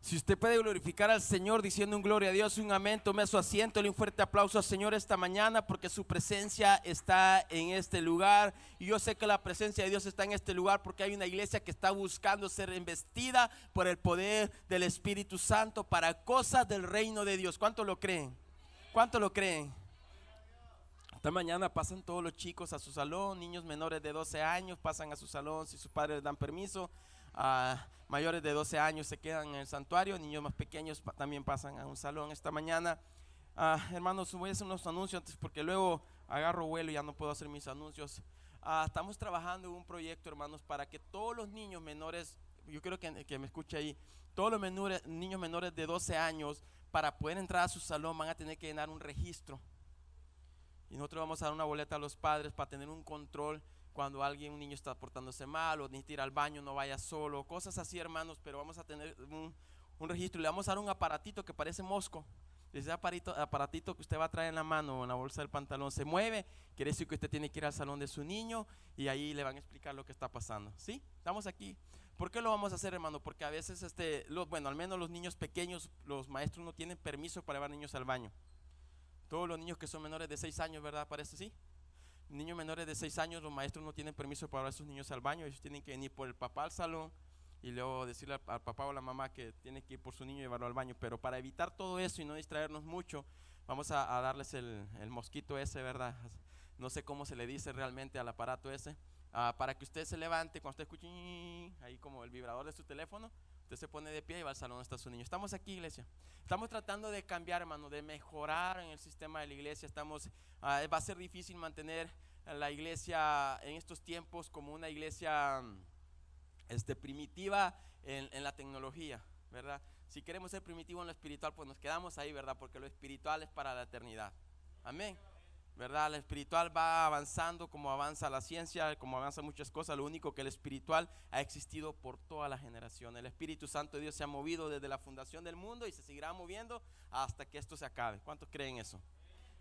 Si usted puede glorificar al Señor diciendo un gloria a Dios, un amén, tome su asiento, le un fuerte aplauso al Señor esta mañana porque su presencia está en este lugar. Y yo sé que la presencia de Dios está en este lugar porque hay una iglesia que está buscando ser investida por el poder del Espíritu Santo para cosas del reino de Dios. ¿Cuánto lo creen? ¿Cuánto lo creen? Esta mañana pasan todos los chicos a su salón, niños menores de 12 años pasan a su salón si sus padres les dan permiso. Mayores de 12 años se quedan en el santuario, niños más pequeños también pasan a un salón esta mañana. Hermanos, voy a hacer unos anuncios antes porque luego agarro vuelo y ya no puedo hacer mis anuncios. Estamos trabajando en un proyecto, hermanos, para que todos los niños menores, yo quiero que me escuche ahí, todos los niños menores de 12 años, para poder entrar a su salón van a tener que llenar un registro. Y nosotros vamos a dar una boleta a los padres para tener un control cuando un niño está portándose mal o necesita ir al baño, no vaya solo, cosas así, hermanos. Pero vamos a tener un registro. Le vamos a dar un aparatito que parece mosco. Ese aparatito que usted va a traer en la mano o en la bolsa del pantalón se mueve, quiere decir que usted tiene que ir al salón de su niño y ahí le van a explicar lo que está pasando. ¿Sí? Estamos aquí. ¿Por qué lo vamos a hacer, hermano? Porque a veces, al menos los niños pequeños, los maestros no tienen permiso para llevar niños al baño. Todos los niños que son menores de 6 años, ¿verdad? Parece, ¿sí? Niños menores de 6 años, los maestros no tienen permiso para llevar a sus niños al baño. Ellos tienen que venir por el papá al salón y luego decirle al papá o a la mamá que tiene que ir por su niño y llevarlo al baño. Pero para evitar todo eso y no distraernos mucho, vamos a darles el mosquito ese, ¿verdad? No sé cómo se le dice realmente al aparato ese. Para que usted se levante cuando usted escuche ahí como el vibrador de su teléfono, usted se pone de pie y va al salón donde está su niño. Estamos aquí, iglesia. Estamos tratando de cambiar, hermano, de mejorar en el sistema de la iglesia. Va a ser difícil mantener la iglesia en estos tiempos como una iglesia primitiva en la tecnología, ¿verdad? Si queremos ser primitivos en lo espiritual, pues nos quedamos ahí, ¿verdad? Porque lo espiritual es para la eternidad. Amén. ¿Verdad? Lo espiritual va avanzando como avanza la ciencia, como avanzan muchas cosas. Lo único que el espiritual ha existido por toda la generación. El Espíritu Santo de Dios se ha movido desde la fundación del mundo y se seguirá moviendo hasta que esto se acabe. ¿Cuántos creen eso?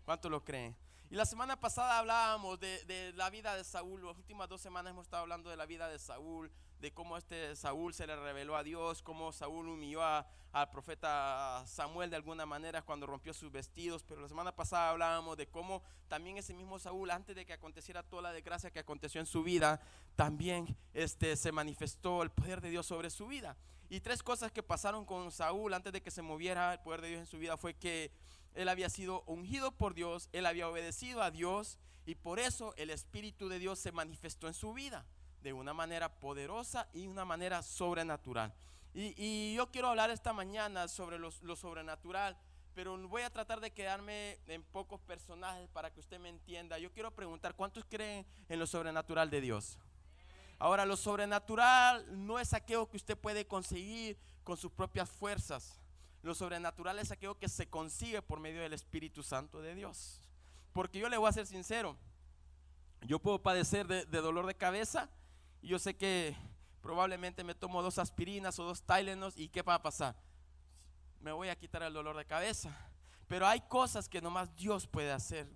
¿Cuántos lo creen? Y la semana pasada hablábamos de la vida de Saúl. Las últimas 2 semanas hemos estado hablando de la vida de Saúl, de cómo Saúl se le reveló a Dios, cómo Saúl humilló al profeta Samuel de alguna manera cuando rompió sus vestidos. Pero la semana pasada hablábamos de cómo también ese mismo Saúl, antes de que aconteciera toda la desgracia que aconteció en su vida, también se manifestó el poder de Dios sobre su vida. Y 3 cosas que pasaron con Saúl antes de que se moviera el poder de Dios en su vida fue que él había sido ungido por Dios, él había obedecido a Dios y por eso el Espíritu de Dios se manifestó en su vida de una manera poderosa y una manera sobrenatural. Y yo quiero hablar esta mañana sobre lo sobrenatural, pero voy a tratar de quedarme en pocos personajes para que usted me entienda. Yo quiero preguntar, ¿cuántos creen en lo sobrenatural de Dios? Ahora, lo sobrenatural no es aquello que usted puede conseguir con sus propias fuerzas. Lo sobrenatural es aquello que se consigue por medio del Espíritu Santo de Dios. Porque yo le voy a ser sincero, yo puedo padecer de dolor de cabeza y yo sé que probablemente me tomo 2 aspirinas o 2 Tylenols y ¿qué va a pasar? Me voy a quitar el dolor de cabeza. Pero hay cosas que nomás Dios puede hacer,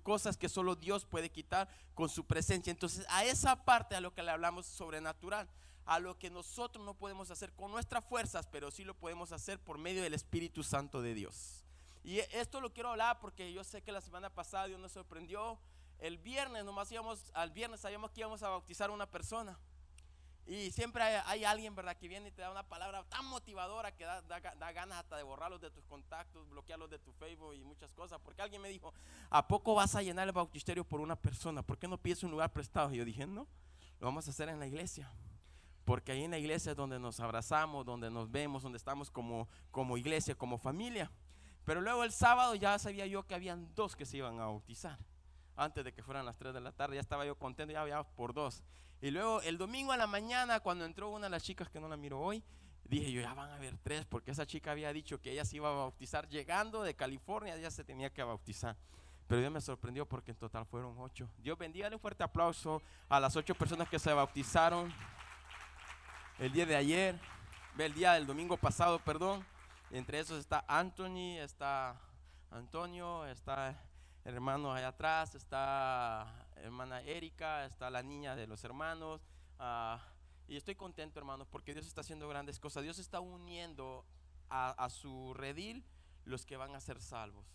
cosas que solo Dios puede quitar con su presencia. Entonces a esa parte a lo que le hablamos sobrenatural, a lo que nosotros no podemos hacer con nuestras fuerzas, pero sí lo podemos hacer por medio del Espíritu Santo de Dios. Y esto lo quiero hablar porque yo sé que la semana pasada Dios nos sorprendió. El viernes sabíamos que íbamos a bautizar a una persona. Y siempre hay alguien, ¿verdad?, que viene y te da una palabra tan motivadora que da ganas hasta de borrarlos de tus contactos, bloquearlos de tu Facebook y muchas cosas. Porque alguien me dijo, ¿a poco vas a llenar el bautisterio por una persona? ¿Por qué no pides un lugar prestado? Y yo dije, no, lo vamos a hacer en la iglesia. Porque ahí en la iglesia es donde nos abrazamos, donde nos vemos, donde estamos como iglesia, como familia. Pero luego el sábado ya sabía yo que habían 2 que se iban a bautizar. Antes de que fueran las 3 de la tarde ya estaba yo contento, ya había por 2. Y luego el domingo a la mañana, cuando entró una de las chicas que no la miro hoy, dije yo, ya van a haber 3, porque esa chica había dicho que ella se iba a bautizar llegando de California, ya se tenía que bautizar. Pero Dios me sorprendió porque en total fueron 8. Dios bendiga, dale un fuerte aplauso a las 8 personas que se bautizaron el día de ayer, el día del domingo pasado, perdón. Entre esos está Anthony, está Antonio, está el hermano allá atrás, está hermana Erika, está la niña de los hermanos. Y estoy contento, hermanos, porque Dios está haciendo grandes cosas. Dios está uniendo a su redil los que van a ser salvos.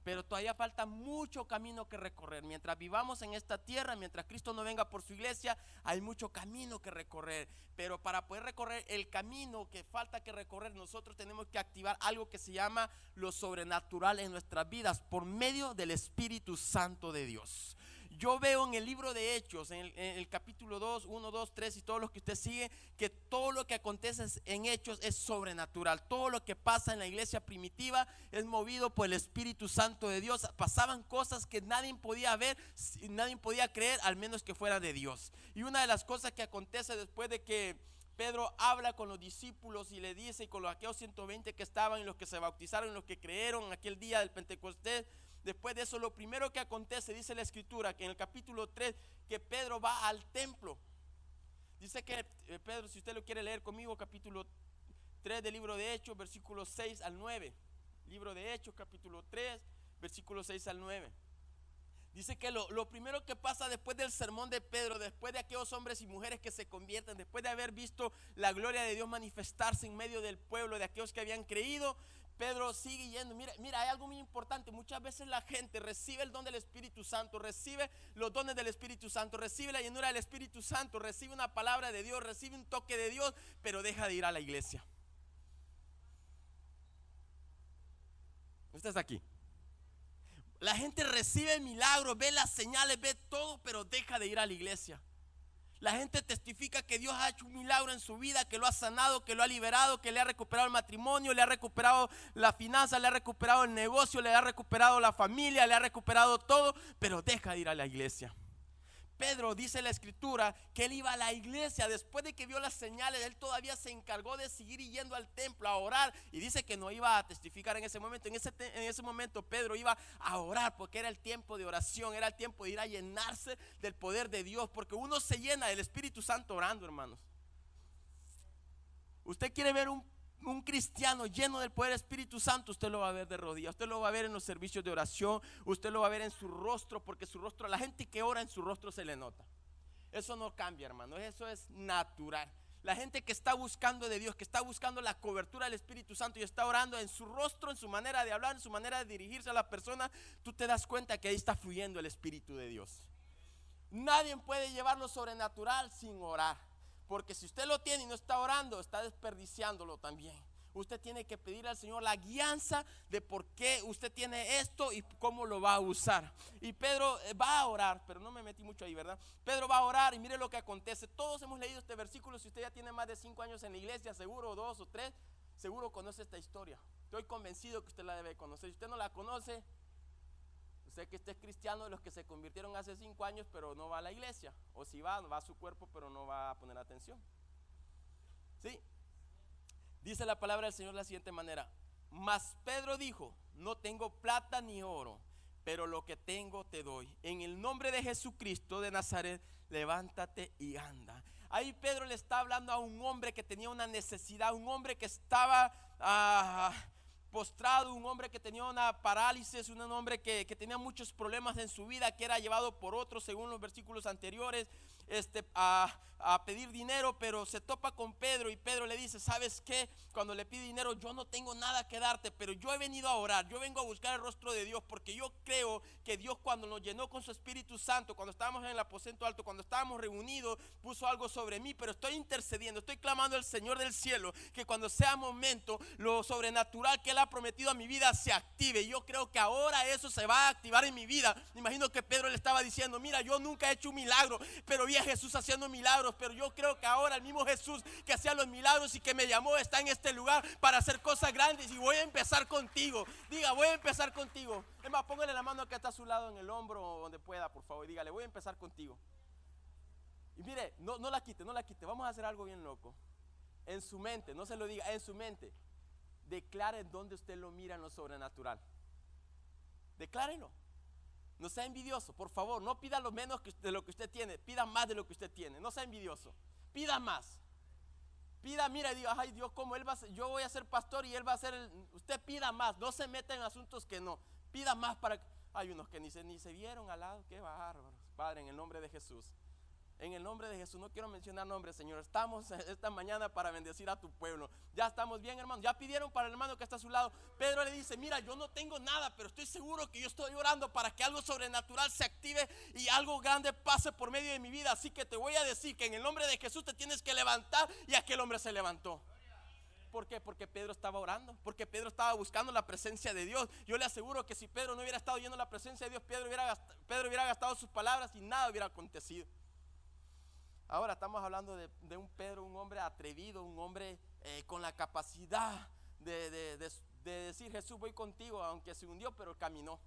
Pero todavía falta mucho camino que recorrer. Mientras vivamos en esta tierra, mientras Cristo no venga por su iglesia, hay mucho camino que recorrer. Pero para poder recorrer el camino que falta que recorrer, nosotros tenemos que activar algo que se llama lo sobrenatural en nuestras vidas por medio del Espíritu Santo de Dios. Yo veo en el libro de Hechos, en el capítulo 2, 1, 2, 3 y todo lo que usted sigue, que todo lo que acontece en Hechos es sobrenatural. Todo lo que pasa en la iglesia primitiva es movido por el Espíritu Santo de Dios. Pasaban cosas que nadie podía ver, nadie podía creer, al menos que fuera de Dios. Y una de las cosas que acontece después de que Pedro habla con los discípulos y le dice, y con los aquellos 120 que estaban, y los que se bautizaron, y los que creyeron en aquel día del Pentecostés. Después de eso, lo primero que acontece, dice la escritura, que en el capítulo 3, que Pedro va al templo. Dice que Pedro, si usted lo quiere leer conmigo, capítulo 3 del libro de Hechos, versículos 6 al 9. Libro de Hechos, capítulo 3, versículos 6 al 9. Dice que lo primero que pasa después del sermón de Pedro, después de aquellos hombres y mujeres que se convierten, después de haber visto la gloria de Dios manifestarse en medio del pueblo, de aquellos que habían creído, Pedro sigue yendo. Mira, hay algo muy importante. Muchas veces la gente recibe el don del Espíritu Santo, recibe los dones del Espíritu Santo, recibe la llenura del Espíritu Santo, recibe una palabra de Dios, recibe un toque de Dios, pero deja de ir a la iglesia. Usted está aquí. La gente recibe milagros, ve las señales, ve todo, pero deja de ir a la iglesia. La gente testifica que Dios ha hecho un milagro en su vida, que lo ha sanado, que lo ha liberado, que le ha recuperado el matrimonio, le ha recuperado la finanza, le ha recuperado el negocio, le ha recuperado la familia, le ha recuperado todo, pero deja de ir a la iglesia. Pedro, dice la escritura, que él iba a la iglesia después de que vio las señales. Él todavía se encargó de seguir yendo al templo a orar, y dice que no iba a testificar en ese momento. En ese momento Pedro iba a orar, porque era el tiempo de oración, era el tiempo de ir a llenarse del poder de Dios, porque uno se llena del Espíritu Santo orando, hermanos. Usted quiere ver un cristiano lleno del poder del Espíritu Santo, usted lo va a ver de rodillas, usted lo va a ver en los servicios de oración, usted lo va a ver en su rostro, porque su rostro, la gente que ora en su rostro se le nota. Eso no cambia, hermano, eso es natural. La gente que está buscando de Dios, que está buscando la cobertura del Espíritu Santo y está orando, en su rostro, en su manera de hablar, en su manera de dirigirse a la persona, tú te das cuenta que ahí está fluyendo el Espíritu de Dios. Nadie puede llevar lo sobrenatural sin orar. Porque si usted lo tiene y no está orando, está desperdiciándolo también. Usted tiene que pedir al Señor la guianza de por qué usted tiene esto y cómo lo va a usar. Y Pedro va a orar, pero no me metí mucho ahí, ¿verdad? Pedro va a orar y mire lo que acontece. Todos hemos leído este versículo. Si usted ya tiene más de 5 años en la iglesia, seguro 2 o 3, seguro conoce esta historia. Estoy convencido que usted la debe conocer. Si usted no la conoce, usted que esté cristiano, de los que se convirtieron hace 5 años pero no va a la iglesia, o si va a su cuerpo pero no va a poner atención. ¿Sí? Dice la palabra del Señor de la siguiente manera: mas Pedro dijo, no tengo plata ni oro, pero lo que tengo te doy. En el nombre de Jesucristo de Nazaret, levántate y anda. Ahí Pedro le está hablando a un hombre que tenía una necesidad, un hombre que estaba postrado, un hombre que tenía una parálisis, un hombre que tenía muchos problemas en su vida, que era llevado por otros, según los versículos anteriores, a pedir dinero, pero se topa con Pedro y Pedro le dice: ¿sabes qué? Cuando le pide dinero, yo no tengo nada que darte, pero yo he venido a orar, yo vengo a buscar el rostro de Dios, porque yo creo que Dios, cuando nos llenó con su Espíritu Santo, cuando estábamos en el aposento alto, cuando estábamos reunidos, puso algo sobre mí, pero estoy intercediendo, estoy clamando al Señor del cielo, que cuando sea momento, lo sobrenatural que Él ha prometido a mi vida se active. Yo creo que ahora eso se va a activar en mi vida. Me imagino que Pedro le estaba diciendo: mira, yo nunca he hecho un milagro, pero vi a Jesús haciendo milagros, pero yo creo que ahora el mismo Jesús que hacía los milagros y que me llamó está en este lugar para hacer cosas grandes, y voy a empezar contigo. Diga: voy a empezar contigo. Es más, póngale la mano que está a su lado en el hombro o donde pueda, por favor, y dígale: voy a empezar contigo. Y mire, no la quite, no la quite. Vamos a hacer algo bien loco. En su mente, no se lo diga, en su mente, declare dónde usted lo mira en lo sobrenatural. Declárelo. No sea envidioso, por favor. No pida lo menos de lo que usted tiene, pida más de lo que usted tiene. No sea envidioso, pida más. Pida, mira, y diga: ay Dios, ¿cómo él va a ser? Yo voy a ser pastor y él va a ser Usted pida más, no se meta en asuntos que no. Pida más para. Hay unos que ni se vieron al lado. Qué bárbaros. Padre, en el nombre de Jesús, En el nombre de Jesús, no quiero mencionar nombres, Señor. Estamos esta mañana para bendecir a tu pueblo. Ya estamos bien, hermano. Ya pidieron para el hermano que está a su lado. Pedro le dice, mira, yo no tengo nada, pero estoy seguro que yo estoy orando para que algo sobrenatural se active y algo grande pase por medio de mi vida. Así que te voy a decir que en el nombre de Jesús te tienes que levantar. Y aquel hombre se levantó. ¿Por qué? Porque Pedro estaba orando, porque Pedro estaba buscando la presencia de Dios. Yo le aseguro que si Pedro no hubiera estado yendo a la presencia de Dios, Pedro hubiera gastado sus palabras y nada hubiera acontecido. Ahora estamos hablando de un Pedro, un hombre atrevido, un hombre con la capacidad de decir, Jesús, voy contigo, aunque se hundió, pero caminó.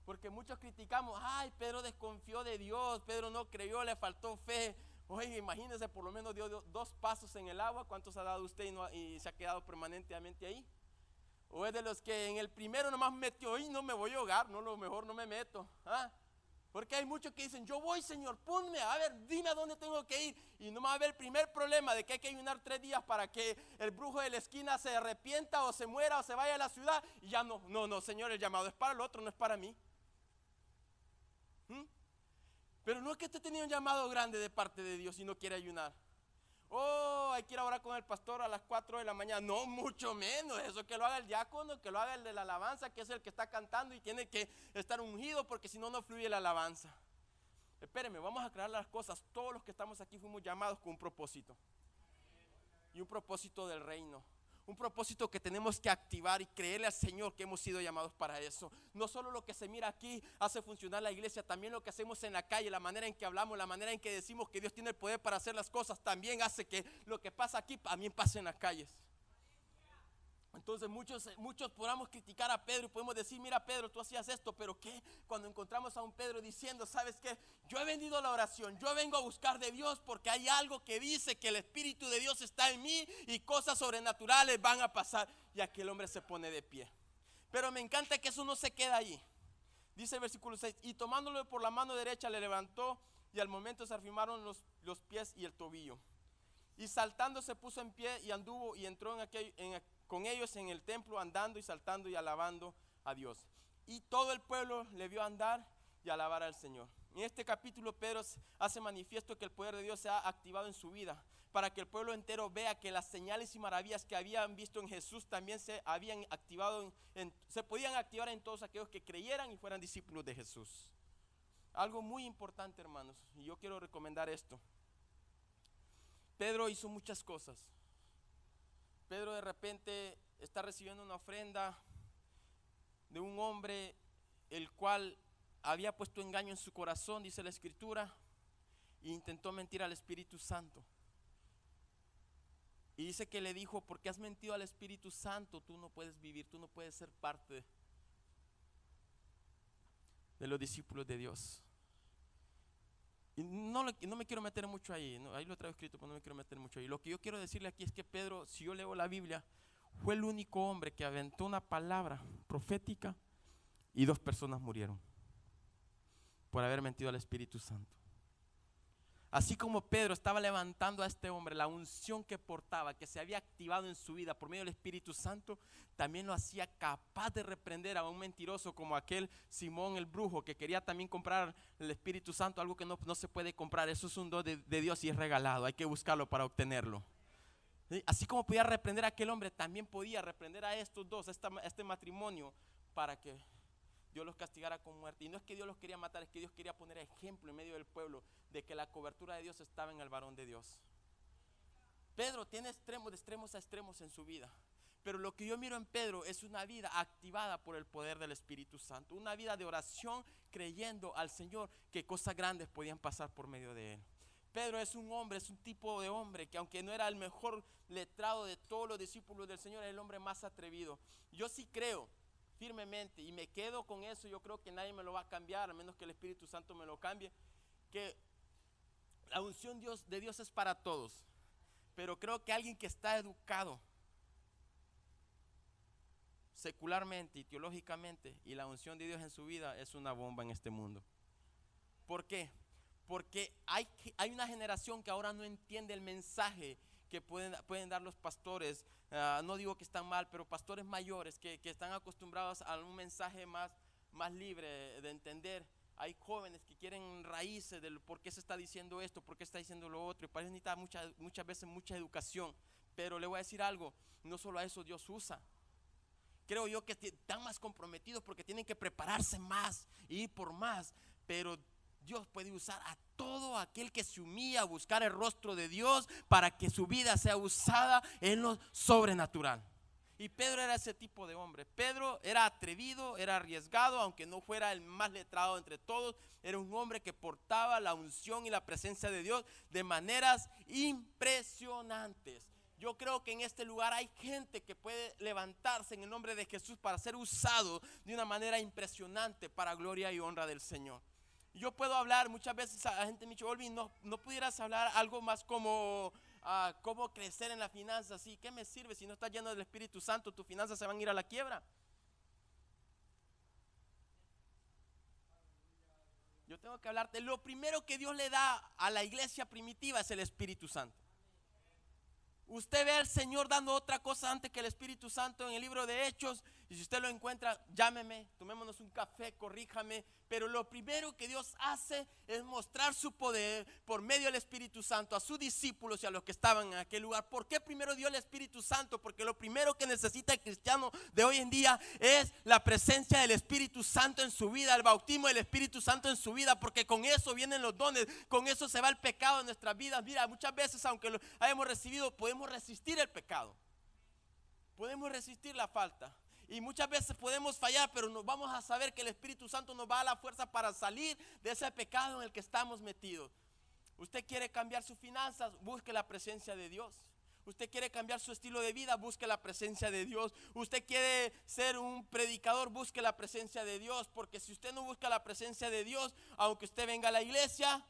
Porque muchos criticamos, ay, Pedro desconfió de Dios, Pedro no creyó, le faltó fe. Oye, imagínese, por lo menos dio 2 pasos en el agua. ¿Cuántos ha dado usted y se ha quedado permanentemente ahí? O es de los que en el primero nomás metió y no me voy a ahogar, no, lo mejor no me meto. Porque hay muchos que dicen, yo voy, Señor, ponme, a ver, dime a dónde tengo que ir. Y nomás va a haber el primer problema de que hay que ayunar 3 días para que el brujo de la esquina se arrepienta o se muera o se vaya a la ciudad. Y ya no, Señor, el llamado es para el otro, no es para mí. Pero no es que usted tenga un llamado grande de parte de Dios y no quiere ayunar. Oh, hay que ir a orar con el pastor a las 4 de la mañana. No, mucho menos. Eso que lo haga el diácono, que lo haga el de la alabanza, que es el que está cantando y tiene que estar ungido, porque si no, no fluye la alabanza. Espéreme, vamos a aclarar las cosas. Todos los que estamos aquí fuimos llamados con un propósito. Y un propósito del reino. Un propósito que tenemos que activar y creerle al Señor que hemos sido llamados para eso. No solo lo que se mira aquí hace funcionar la iglesia, también lo que hacemos en la calle, la manera en que hablamos, la manera en que decimos que Dios tiene el poder para hacer las cosas, también hace que lo que pasa aquí también pase en las calles. Entonces muchos podamos criticar a Pedro y podemos decir, mira Pedro, tú hacías esto, pero ¿qué? Cuando encontramos a un Pedro diciendo, ¿sabes qué? Yo he venido a la oración, yo vengo a buscar de Dios porque hay algo que dice que el Espíritu de Dios está en mí y cosas sobrenaturales van a pasar. Y aquel hombre se pone de pie. Pero me encanta que eso no se queda allí. Dice el versículo 6, y tomándolo por la mano derecha le levantó y al momento se afirmaron los pies y el tobillo. Y saltando se puso en pie y anduvo y entró con ellos en el templo, andando y saltando y alabando a Dios. Y todo el pueblo le vio andar y alabar al Señor. En este capítulo Pedro hace manifiesto que el poder de Dios se ha activado en su vida, para que el pueblo entero vea que las señales y maravillas que habían visto en Jesús también se habían activado, se podían activar en todos aquellos que creyeran y fueran discípulos de Jesús. Algo muy importante, hermanos, y yo quiero recomendar esto. Pedro hizo muchas cosas. Pedro de repente está recibiendo una ofrenda de un hombre el cual había puesto engaño en su corazón, dice la Escritura, e intentó mentir al Espíritu Santo. Y dice que le dijo, porque has mentido al Espíritu Santo, tú no puedes vivir, tú no puedes ser parte de los discípulos de Dios. Y no me quiero meter mucho ahí, ahí lo traigo escrito, pero no me quiero meter mucho ahí. Lo que yo quiero decirle aquí es que Pedro, si yo leo la Biblia, fue el único hombre que aventó una palabra profética y 2 personas murieron por haber mentido al Espíritu Santo. Así como Pedro estaba levantando a este hombre, la unción que portaba, que se había activado en su vida por medio del Espíritu Santo, también lo hacía capaz de reprender a un mentiroso como aquel Simón el brujo, que quería también comprar el Espíritu Santo, algo que no se puede comprar. Eso es un don de Dios y es regalado, hay que buscarlo para obtenerlo. ¿Sí? Así como podía reprender a aquel hombre, también podía reprender a estos dos, a este matrimonio, para que Dios los castigara con muerte. Y no es que Dios los quería matar, es que Dios quería poner ejemplo en medio del pueblo de que la cobertura de Dios estaba en el varón de Dios. Pedro tiene extremos, de extremos a extremos en su vida, pero lo que yo miro en Pedro es una vida activada por el poder del Espíritu Santo, una vida de oración, creyendo al Señor que cosas grandes podían pasar por medio de él. Pedro es un hombre, es un tipo de hombre que, aunque no era el mejor letrado de todos los discípulos del Señor, es el hombre más atrevido. Yo sí creo firmemente, y me quedo con eso, yo creo que nadie me lo va a cambiar, a menos que el Espíritu Santo me lo cambie, que la unción de Dios es para todos, pero creo que alguien que está educado secularmente y teológicamente, y la unción de Dios en su vida, es una bomba en este mundo. ¿Por qué? Porque hay una generación que ahora no entiende el mensaje que pueden dar los pastores. No digo que están mal, pero pastores mayores que están acostumbrados a un mensaje más libre de entender. Hay jóvenes que quieren raíces del por qué se está diciendo esto, por qué está diciendo lo otro. Y parece que necesita muchas veces mucha educación. Pero le voy a decir algo, no solo a eso Dios usa. Creo yo que están más comprometidos porque tienen que prepararse más y ir por más. Pero Dios puede usar a todo aquel que se humilla a buscar el rostro de Dios para que su vida sea usada en lo sobrenatural. Y Pedro era ese tipo de hombre. Pedro era atrevido, era arriesgado, aunque no fuera el más letrado entre todos. Era un hombre que portaba la unción y la presencia de Dios de maneras impresionantes. Yo creo que en este lugar hay gente que puede levantarse en el nombre de Jesús para ser usado de una manera impresionante para gloria y honra del Señor. Yo puedo hablar, muchas veces a la gente me dice, Olvin, no pudieras hablar algo más como cómo crecer en las finanzas. ¿Sí? ¿Qué me sirve si no estás lleno del Espíritu Santo? Tus finanzas se van a ir a la quiebra. Yo tengo que hablarte, lo primero que Dios le da a la iglesia primitiva es el Espíritu Santo. Usted ve al Señor dando otra cosa antes que el Espíritu Santo en el libro de Hechos. Y si usted lo encuentra, llámeme, tomémonos un café, corríjame. Pero lo primero que Dios hace es mostrar su poder por medio del Espíritu Santo a sus discípulos y a los que estaban en aquel lugar. ¿Por qué primero dio el Espíritu Santo? Porque lo primero que necesita el cristiano de hoy en día es la presencia del Espíritu Santo en su vida, el bautismo del Espíritu Santo en su vida, porque con eso vienen los dones, con eso se va el pecado de nuestras vidas. Mira, muchas veces aunque lo hayamos recibido, podemos resistir el pecado, podemos resistir la falta. Y muchas veces podemos fallar, pero nos vamos a saber que el Espíritu Santo nos va a dar la fuerza para salir de ese pecado en el que estamos metidos. Usted quiere cambiar sus finanzas, busque la presencia de Dios. Usted quiere cambiar su estilo de vida, busque la presencia de Dios. Usted quiere ser un predicador, busque la presencia de Dios. Porque si usted no busca la presencia de Dios, aunque usted venga a la iglesia,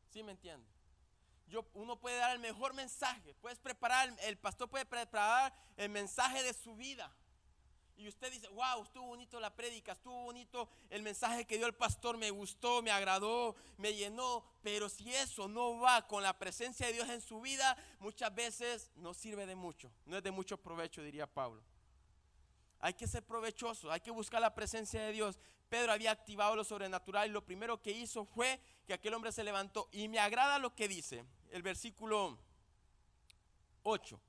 ¿sí me entiende? Uno puede dar el mejor mensaje, puedes preparar, el pastor puede preparar el mensaje de su vida. Y usted dice, wow, estuvo bonito la prédica, estuvo bonito el mensaje que dio el pastor, me gustó, me agradó, me llenó. Pero si eso no va con la presencia de Dios en su vida, muchas veces no sirve de mucho, no es de mucho provecho, diría Pablo. Hay que ser provechoso, hay que buscar la presencia de Dios. Pedro había activado lo sobrenatural y lo primero que hizo fue que aquel hombre se levantó. Y me agrada lo que dice el versículo 8.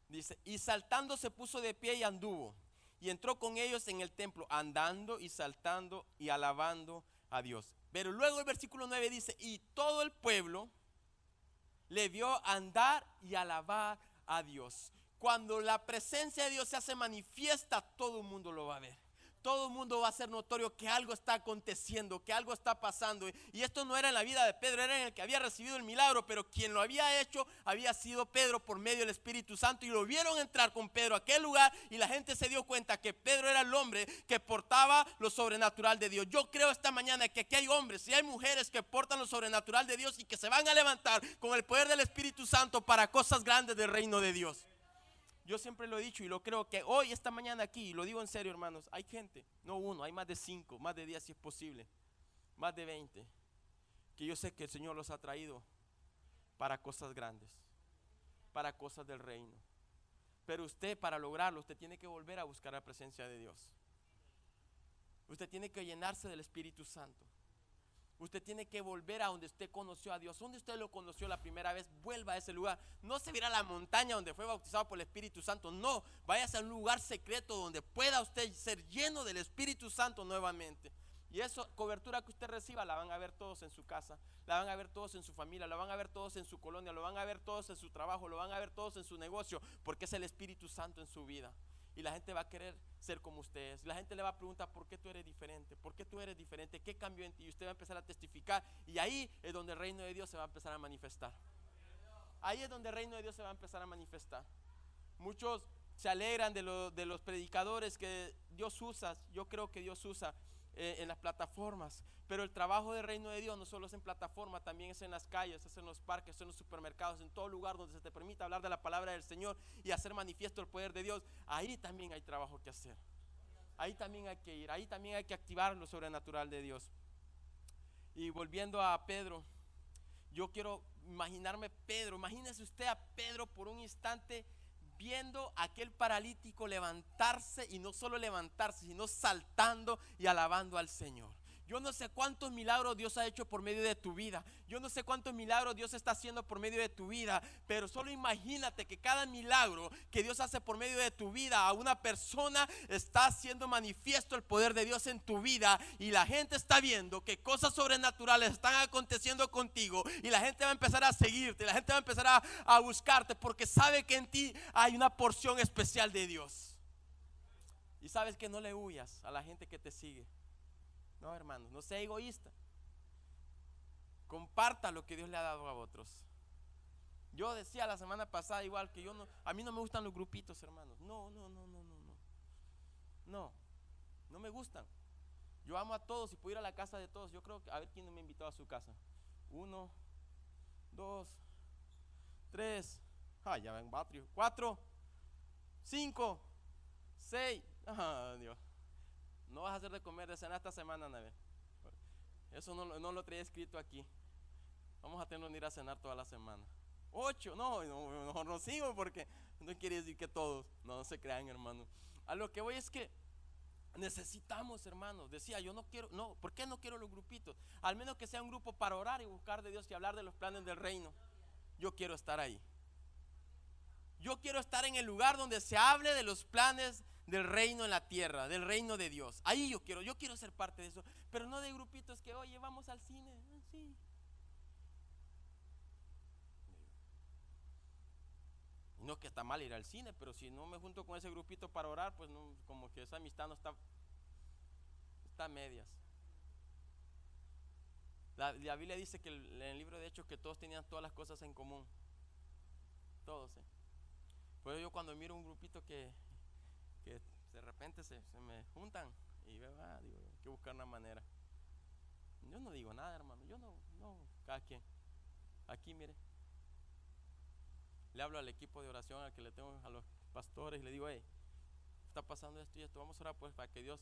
Dice, y saltando se puso de pie y anduvo. Y entró con ellos en el templo, andando y saltando y alabando a Dios. Pero luego el versículo 9 dice, y todo el pueblo le vio andar y alabar a Dios. Cuando la presencia de Dios se hace manifiesta, todo el mundo lo va a ver. Todo el mundo va a ser notorio que algo está aconteciendo, que algo está pasando. Y esto no era en la vida de Pedro, era en el que había recibido el milagro, pero quien lo había hecho había sido Pedro por medio del Espíritu Santo. Y lo vieron entrar con Pedro a aquel lugar y la gente se dio cuenta que Pedro era el hombre que portaba lo sobrenatural de Dios. Yo creo esta mañana que aquí hay hombres y hay mujeres que portan lo sobrenatural de Dios y que se van a levantar con el poder del Espíritu Santo para cosas grandes del reino de Dios. Yo siempre lo he dicho y lo creo que hoy, esta mañana aquí, y lo digo en serio, hermanos, hay gente, no uno, hay más de 5, más de 10 si es posible, más de 20, que yo sé que el Señor los ha traído para cosas grandes, para cosas del reino. Pero usted, para lograrlo, usted tiene que volver a buscar la presencia de Dios. Usted tiene que llenarse del Espíritu Santo. Usted tiene que volver a donde usted conoció a Dios. Donde usted lo conoció la primera vez, vuelva a ese lugar. No se vaya a la montaña donde fue bautizado por el Espíritu Santo. No, váyase a un lugar secreto donde pueda usted ser lleno del Espíritu Santo nuevamente. Y esa cobertura que usted reciba la van a ver todos en su casa, la van a ver todos en su familia, la van a ver todos en su colonia, lo van a ver todos en su trabajo, lo van a ver todos en su negocio, porque es el Espíritu Santo en su vida. Y la gente va a querer ser como usted es. La gente le va a preguntar, ¿por qué tú eres diferente? ¿Por qué tú eres diferente? ¿Qué cambió en ti? Y usted va a empezar a testificar. Y ahí es donde el reino de Dios se va a empezar a manifestar. Ahí es donde el reino de Dios se va a empezar a manifestar. Muchos se alegran de los predicadores que Dios usa. Yo creo que Dios usa en las plataformas. Pero el trabajo del reino de Dios no solo es en plataforma, también es en las calles, es en los parques, es en los supermercados, en todo lugar donde se te permita hablar de la palabra del Señor y hacer manifiesto el poder de Dios. Ahí también hay trabajo que hacer. Ahí también hay que ir, ahí también hay que activar lo sobrenatural de Dios. Y volviendo a Pedro, yo quiero imaginarme Pedro, imagínese usted a Pedro por un instante viendo a aquel paralítico levantarse, y no solo levantarse, sino saltando y alabando al Señor. Yo no sé cuántos milagros Dios ha hecho por medio de tu vida. Yo no sé cuántos milagros Dios está haciendo por medio de tu vida. Pero solo imagínate que cada milagro que Dios hace por medio de tu vida a una persona, está haciendo manifiesto el poder de Dios en tu vida. Y la gente está viendo que cosas sobrenaturales están aconteciendo contigo. Y la gente va a empezar a seguirte. La gente va a empezar a buscarte, porque sabe que en ti hay una porción especial de Dios. Y sabes que no le huyas a la gente que te sigue. No, hermanos, no sea egoísta. Comparta lo que Dios le ha dado a otros. Yo decía la semana pasada igual que a mí no me gustan los grupitos, hermanos. No me gustan. Yo amo a todos y puedo ir a la casa de todos. Yo creo que, a ver quién me invitó a su casa. 1, 2, 3, ya ven, 4, 5, 6. Dios. No vas a hacer de comer, de cenar esta semana, Nave. Eso no lo traía escrito aquí. Vamos a tener que ir a cenar toda la semana. 8, no sigo, porque no quiere decir que todos. No se crean, hermanos. A lo que voy es que necesitamos, hermanos. Decía, ¿por qué no quiero los grupitos? Al menos que sea un grupo para orar y buscar de Dios y hablar de los planes del reino. Yo quiero estar ahí. Yo quiero estar en el lugar donde se hable de los planes del reino en la tierra, del reino de Dios. Ahí yo quiero ser parte de eso. Pero no de grupitos que, oye, vamos al cine. Sí. No que está mal ir al cine, pero si no me junto con ese grupito para orar, pues no, como que esa amistad no está a medias. La Biblia dice que en el libro de Hechos que todos tenían todas las cosas en común. Todos, Pero yo cuando miro un grupito que de repente se me juntan y veo, digo, hay que buscar una manera. Yo no digo nada, hermano. Yo no, cada quien. Aquí, mire, le hablo al equipo de oración al que le tengo, a los pastores, y le digo, está pasando esto y esto, vamos a orar pues para que Dios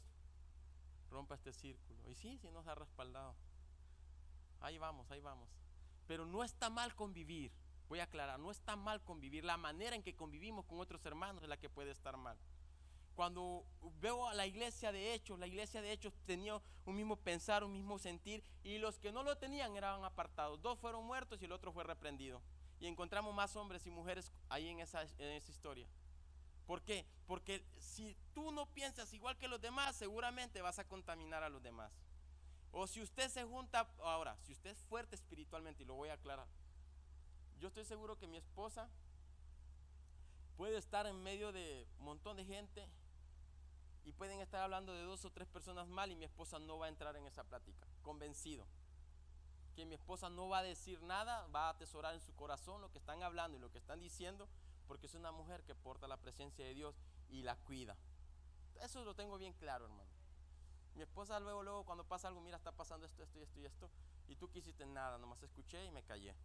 rompa este círculo. Y sí nos ha respaldado. Ahí vamos. Pero no está mal convivir. Voy a aclarar, no está mal convivir. La manera en que convivimos con otros hermanos es la que puede estar mal. Cuando veo a la iglesia de Hechos tenía un mismo pensar, un mismo sentir, y los que no lo tenían eran apartados. 2 fueron muertos y el otro fue reprendido. Y encontramos más hombres y mujeres ahí en esa historia. ¿Por qué? Porque si tú no piensas igual que los demás, seguramente vas a contaminar a los demás. O si usted se junta, ahora, si usted es fuerte espiritualmente, y lo voy a aclarar, yo estoy seguro que mi esposa puede estar en medio de un montón de gente y pueden estar hablando de 2 o 3 personas mal, y mi esposa no va a entrar en esa plática. Convencido que mi esposa no va a decir nada, va a atesorar en su corazón lo que están hablando y lo que están diciendo, porque es una mujer que porta la presencia de Dios y la cuida. Eso lo tengo bien claro, hermano. Mi esposa luego cuando pasa algo, mira, está pasando esto, y tú quisiste nada, nomás escuché y me callé.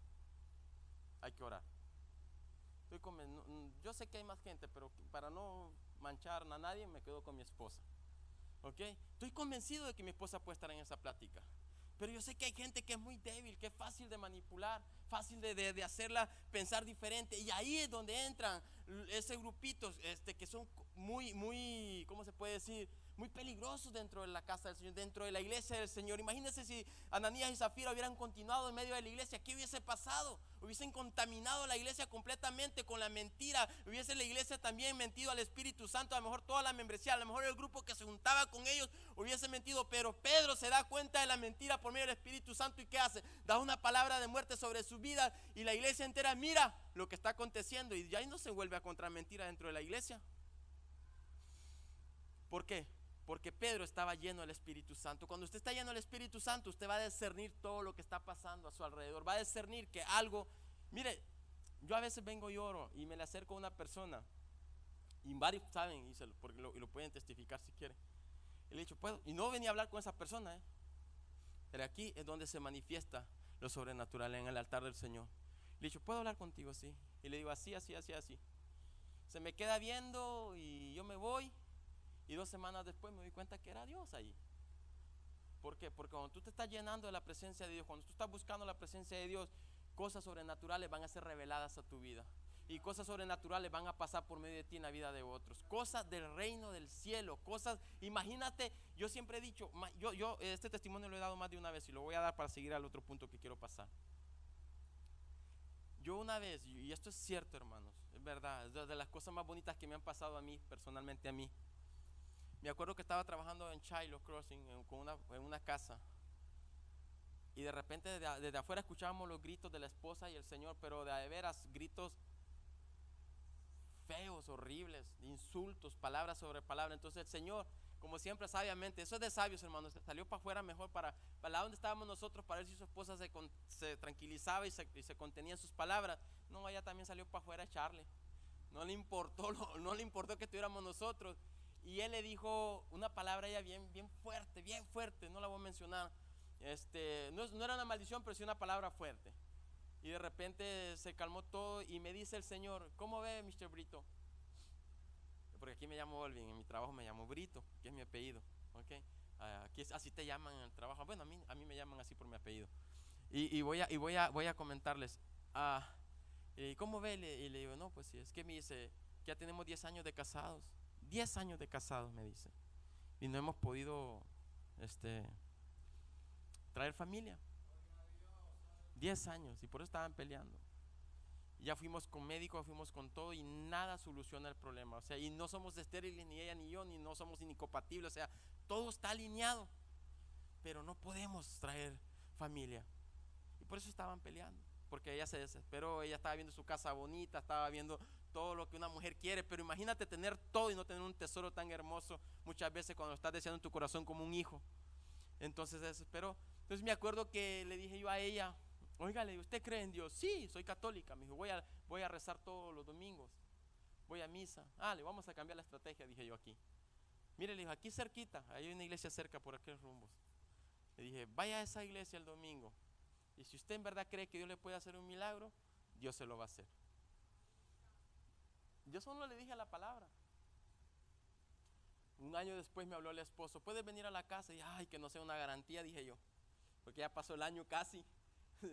Hay que orar. Yo sé que hay más gente, pero para no manchar a nadie, me quedo con mi esposa. ¿Ok? Estoy convencido de que mi esposa puede estar en esa plática. Pero yo sé que hay gente que es muy débil, que es fácil de manipular, fácil de hacerla pensar diferente. Y ahí es donde entran esos grupitos que son muy, ¿cómo se puede decir? Muy peligrosos dentro de la casa del Señor, dentro de la iglesia del Señor. Imagínense si Ananías y Zafira hubieran continuado en medio de la iglesia. ¿Qué hubiese pasado? Hubiesen contaminado la iglesia completamente con la mentira. Hubiese la iglesia también mentido al Espíritu Santo. A lo mejor toda la membresía, a lo mejor el grupo que se juntaba con ellos hubiese mentido. Pero Pedro se da cuenta de la mentira por medio del Espíritu Santo. ¿Y qué hace? Da una palabra de muerte sobre su vida, y la iglesia entera mira lo que está aconteciendo, y ya no se vuelve a contra mentira dentro de la iglesia. ¿Por qué? Porque Pedro estaba lleno del Espíritu Santo. Cuando usted está lleno del Espíritu Santo, usted va a discernir todo lo que está pasando a su alrededor. Va a discernir que algo, mire, yo a veces vengo y oro y me le acerco a una persona, y varios saben, porque lo pueden testificar si quieren. Y le he dicho, ¿puedo? Y no venía a hablar con esa persona, pero aquí es donde se manifiesta lo sobrenatural, en el altar del Señor. Le he dicho, ¿puedo hablar contigo? Sí. Y le digo, así. Se me queda viendo y yo me voy. Y 2 semanas después me doy cuenta que era Dios ahí. ¿Por qué? Porque cuando tú te estás llenando de la presencia de Dios, cuando tú estás buscando la presencia de Dios, cosas sobrenaturales van a ser reveladas a tu vida. y cosas sobrenaturales van a pasar por medio de ti en la vida de otros. Cosas del reino del cielo, cosas, imagínate, yo siempre he dicho, yo este testimonio lo he dado más de una vez y lo voy a dar para seguir al otro punto que quiero pasar. Yo una vez, y esto es cierto, hermanos, es verdad, es de las cosas más bonitas que me han pasado a mí, personalmente a mí. Me acuerdo que estaba trabajando en Shiloh Crossing, en una casa. Y de repente desde afuera escuchábamos los gritos de la esposa y el señor, pero de veras gritos feos, horribles, insultos, palabras sobre palabras. Entonces el señor, como siempre sabiamente, eso es de sabios, hermanos, salió para afuera mejor para la donde estábamos nosotros, para ver si su esposa se tranquilizaba y se contenía en sus palabras. No, ella también salió para afuera a echarle. No le importó que estuviéramos nosotros. Y él le dijo una palabra a ella bien fuerte, no la voy a mencionar. No era una maldición, pero sí una palabra fuerte. Y de repente se calmó todo y me dice el Señor, ¿cómo ve, Mr. Brito? Porque aquí me llamo Olvin, en mi trabajo me llamo Brito, que es mi apellido, ¿okay? Aquí así te llaman en el trabajo. Bueno, a mí me llaman así por mi apellido. Y voy a comentarles, ¿cómo ve? Y le digo, no, pues sí, es que me dice, ya tenemos 10 años de casados. 10 años de casados, me dice, y no hemos podido traer familia. 10 años, y por eso estaban peleando. Ya fuimos con médicos, fuimos con todo, y nada soluciona el problema. O sea, y no somos estériles, ni ella ni yo, ni no somos incompatibles. O sea, todo está alineado, pero no podemos traer familia. Y por eso estaban peleando, porque ella se desesperó. Ella estaba viendo su casa bonita, estaba viendo todo lo que una mujer quiere, pero imagínate tener todo y no tener un tesoro tan hermoso muchas veces cuando estás deseando en tu corazón como un hijo. Entonces se desesperó. Entonces me acuerdo que le dije yo a ella, oiga, le digo, ¿usted cree en Dios? Sí, soy católica. Me dijo, voy a rezar todos los domingos, voy a misa. Le vamos a cambiar la estrategia, dije yo aquí. Mire, le dijo, aquí cerquita, hay una iglesia cerca por aquel rumbo. Le dije, vaya a esa iglesia el domingo, y si usted en verdad cree que Dios le puede hacer un milagro, Dios se lo va a hacer. Yo solo le dije la palabra. Un año después me habló el esposo, ¿puedes venir a la casa? Y que no sea una garantía, dije yo, porque ya pasó el año casi.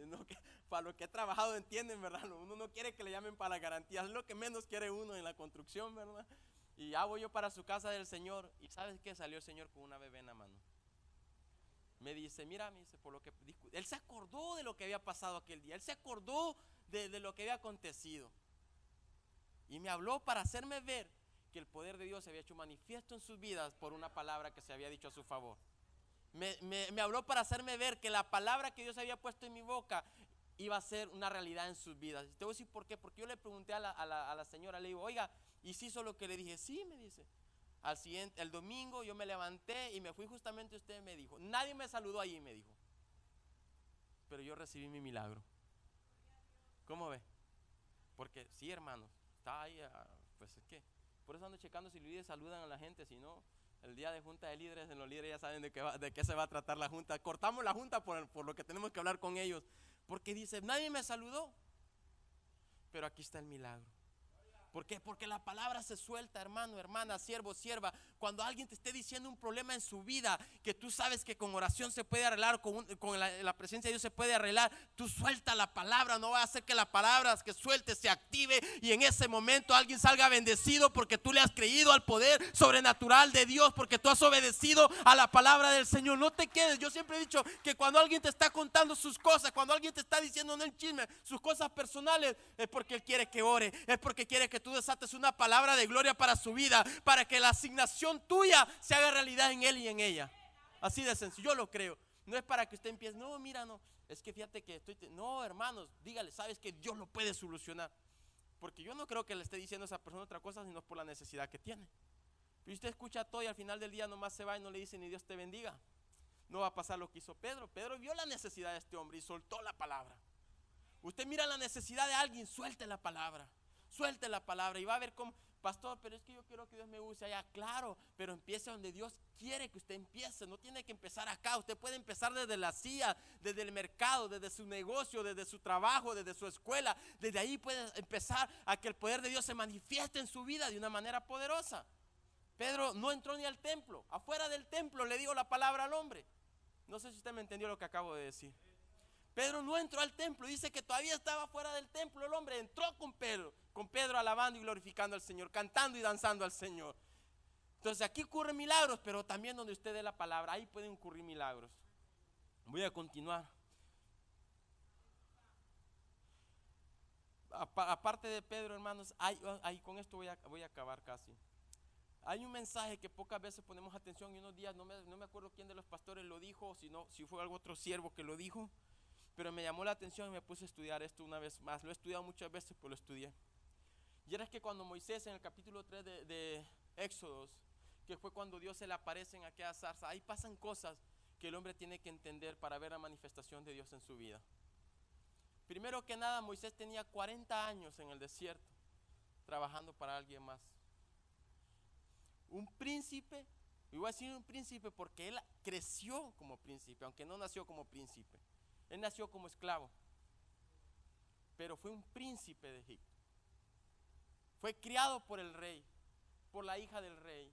No, para lo que he trabajado, entienden, ¿verdad? Uno no quiere que le llamen para garantías, es lo que menos quiere uno en la construcción, ¿verdad? Y ya voy yo para su casa del Señor, y ¿sabes qué? Salió el Señor con una bebé en la mano. Me dice, mira, me dice, por lo que él se acordó de lo que había pasado aquel día, él se acordó de lo que había acontecido, y me habló para hacerme ver que el poder de Dios se había hecho manifiesto en sus vidas por una palabra que se había dicho a su favor. Me habló para hacerme ver que la palabra que Dios había puesto en mi boca iba a ser una realidad en sus vidas. Te voy a decir por qué. Porque yo le pregunté a la señora, le digo, oiga, ¿y si hizo lo que le dije? Sí, me dice. El domingo yo me levanté y me fui justamente, usted me dijo, nadie me saludó allí, me dijo, pero yo recibí mi milagro. ¿Cómo ve? Porque sí, hermanos, está ahí, pues es que por eso ando checando si los líderes saludan a la gente. Si no, el día de junta de líderes, en los líderes ya saben de qué se va a tratar la junta. Cortamos la junta por lo que tenemos que hablar con ellos, porque dice, nadie me saludó, pero aquí está el milagro. ¿Por qué? Porque la palabra se suelta, hermano, hermana, siervo, sierva. Cuando alguien te esté diciendo un problema en su vida, que tú sabes que con oración se puede arreglar, con la presencia de Dios se puede arreglar, tú suelta la palabra. No va a hacer que la palabra que suelte se active y en ese momento alguien salga bendecido, porque tú le has creído al poder sobrenatural de Dios, porque tú has obedecido a la palabra del Señor. No te quedes. Yo siempre he dicho que cuando alguien te está contando sus cosas, cuando alguien te está diciendo, no en chisme, sus cosas personales, es porque Él quiere que ore, es porque quiere que tú desates una palabra de gloria para su vida, para que la asignación tuya se haga realidad en él y en ella. Así de sencillo, yo lo creo. No es para que usted empiece, no, mira, no, es que fíjate que no, hermanos, dígale, sabes que Dios lo puede solucionar. Porque yo no creo que le esté diciendo a esa persona otra cosa, sino por la necesidad que tiene. Y usted escucha todo y al final del día nomás se va y no le dice ni Dios te bendiga. No va a pasar lo que hizo Pedro. Pedro vio la necesidad de este hombre y soltó la palabra. Usted mira la necesidad de alguien, suelte la palabra. Suelte la palabra y va a ver cómo, pastor, pero es que yo quiero que Dios me use allá. Claro, pero empiece donde Dios quiere que usted empiece. No tiene que empezar acá. Usted puede empezar desde la silla, desde el mercado, desde su negocio, desde su trabajo, desde su escuela. Desde ahí puede empezar a que el poder de Dios se manifieste en su vida de una manera poderosa. Pedro no entró ni al templo. Afuera del templo le dijo la palabra al hombre. No sé si usted me entendió lo que acabo de decir. Pedro no entró al templo, dice que todavía estaba fuera del templo. El hombre entró con Pedro alabando y glorificando al Señor, cantando y danzando al Señor. Entonces aquí ocurren milagros, pero también donde usted dé la palabra, ahí pueden ocurrir milagros. Voy a continuar. Aparte de Pedro, hermanos, con esto voy a acabar casi. Hay un mensaje que pocas veces ponemos atención, y unos días no me acuerdo quién de los pastores lo dijo, si fue algún otro siervo que lo dijo, pero me llamó la atención y me puse a estudiar esto una vez más. Lo he estudiado muchas veces, pero lo estudié. Y era que cuando Moisés, en el capítulo 3 de Éxodos, que fue cuando Dios se le aparece en aquella zarza, ahí pasan cosas que el hombre tiene que entender para ver la manifestación de Dios en su vida. Primero que nada, Moisés tenía 40 años en el desierto, trabajando para alguien más. Un príncipe, y voy a decir un príncipe porque él creció como príncipe, aunque no nació como príncipe. Él nació como esclavo, pero fue un príncipe de Egipto. Fue criado por el rey, por la hija del rey.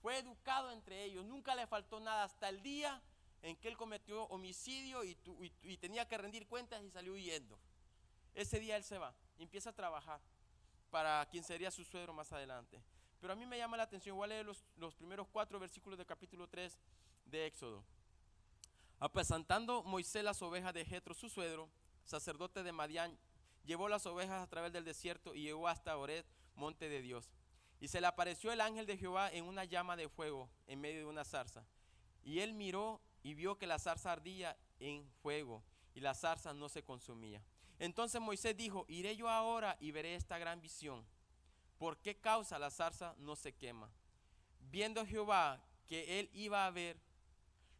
Fue educado entre ellos, nunca le faltó nada hasta el día en que él cometió homicidio y tenía que rendir cuentas y salió huyendo. Ese día él se va y empieza a trabajar para quien sería su suegro más adelante. Pero a mí me llama la atención, voy a leer los primeros 4 versículos del capítulo 3 de Éxodo. Apacentando Moisés las ovejas de Jetro, su suegro, sacerdote de Madián, llevó las ovejas a través del desierto y llegó hasta Horeb, monte de Dios. Y se le apareció el ángel de Jehová en una llama de fuego en medio de una zarza. Y él miró y vio que la zarza ardía en fuego y la zarza no se consumía. Entonces Moisés dijo: iré yo ahora y veré esta gran visión. ¿Por qué causa la zarza no se quema? Viendo Jehová que él iba a ver,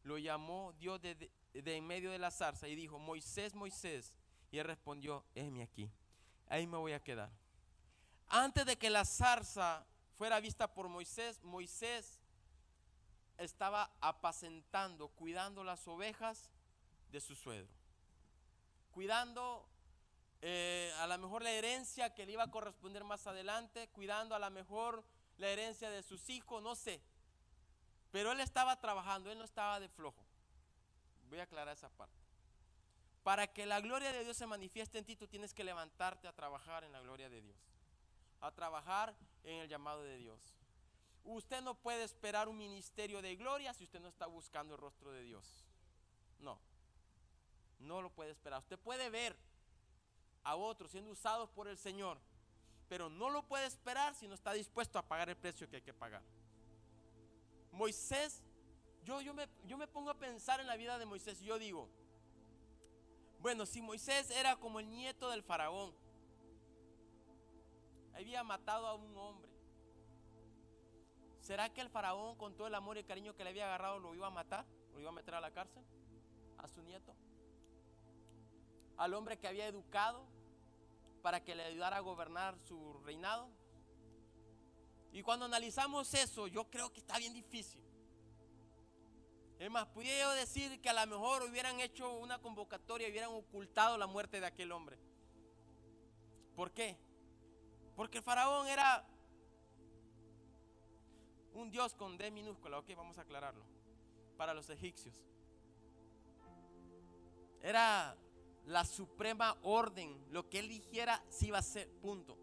lo llamó Dios de en medio de la zarza y dijo: Moisés, Moisés. Y él respondió: heme aquí. Ahí me voy a quedar. Antes de que la zarza fuera vista por Moisés, Moisés estaba apacentando, cuidando las ovejas de su suegro, cuidando a lo mejor la herencia que le iba a corresponder más adelante, cuidando a lo mejor la herencia de sus hijos, no sé, pero él estaba trabajando, él no estaba de flojo. Voy a aclarar esa parte. Para que la gloria de Dios se manifieste en ti, tú tienes que levantarte a trabajar en la gloria de Dios, a trabajar en el llamado de Dios. Usted no puede esperar un ministerio de gloria si usted no está buscando el rostro de Dios. No lo puede esperar. Usted puede ver a otros siendo usados por el Señor, pero no lo puede esperar si no está dispuesto a pagar el precio que hay que pagar. Moisés, yo me pongo a pensar en la vida de Moisés y yo digo, bueno, si Moisés era como el nieto del faraón, había matado a un hombre, ¿será que el faraón, con todo el amor y el cariño que le había agarrado, lo iba a matar? ¿Lo iba a meter a la cárcel? ¿A su nieto? ¿Al hombre que había educado para que le ayudara a gobernar su reinado? Y cuando analizamos eso, yo creo que está bien difícil. Es más, pudiera yo decir que a lo mejor hubieran hecho una convocatoria y hubieran ocultado la muerte de aquel hombre. ¿Por qué? Porque el faraón era un dios con D minúscula, ok, vamos a aclararlo, para los egipcios. Era la suprema orden, lo que él dijera se iba a hacer, punto.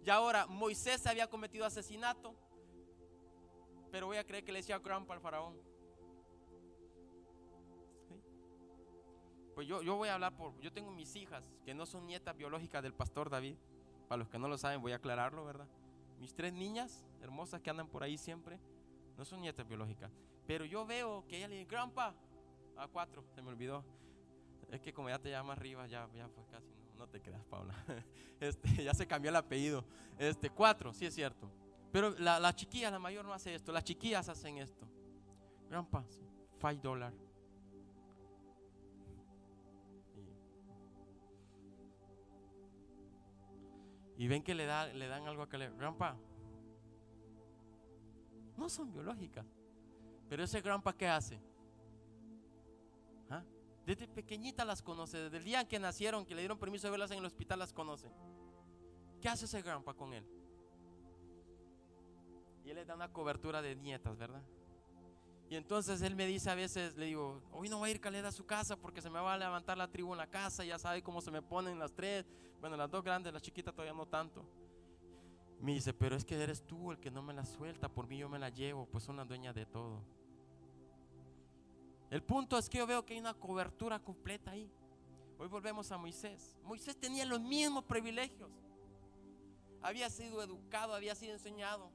Y ahora Moisés había cometido asesinato, pero voy a creer que le decía grandpa al faraón. ¿Sí? Pues yo voy a hablar yo tengo mis hijas que no son nietas biológicas del pastor David. Para los que no lo saben, voy a aclararlo, ¿verdad? Mis 3 niñas hermosas que andan por ahí siempre no son nietas biológicas, pero yo veo que ella le dice grandpa a 4, se me olvidó. Es que como ya te llamas Rivas, ya pues casi no te creas, Paula. Ya se cambió el apellido. 4, sí es cierto. Pero la chiquilla, la mayor no hace esto. Las chiquillas hacen esto. Grandpa, $5. Y ven que le dan algo a que grandpa. No son biológicas. Pero ese grandpa, ¿qué hace? ¿Ah? Desde pequeñita las conoce, desde el día en que nacieron, que le dieron permiso de verlas en el hospital, las conoce. ¿Qué hace ese grandpa con él? Y él le da una cobertura de nietas, ¿verdad? Y entonces él me dice a veces, le digo, hoy no voy a ir Caled a su casa porque se me va a levantar la tribu en la casa. Ya sabe cómo se me ponen las tres. Bueno, las dos grandes, la chiquita todavía no tanto. Me dice, pero es que eres tú el que no me la suelta, por mí yo me la llevo, pues son las dueñas de todo. El punto es que yo veo que hay una cobertura completa ahí. Hoy volvemos a Moisés. Moisés tenía los mismos privilegios. Había sido educado, había sido enseñado.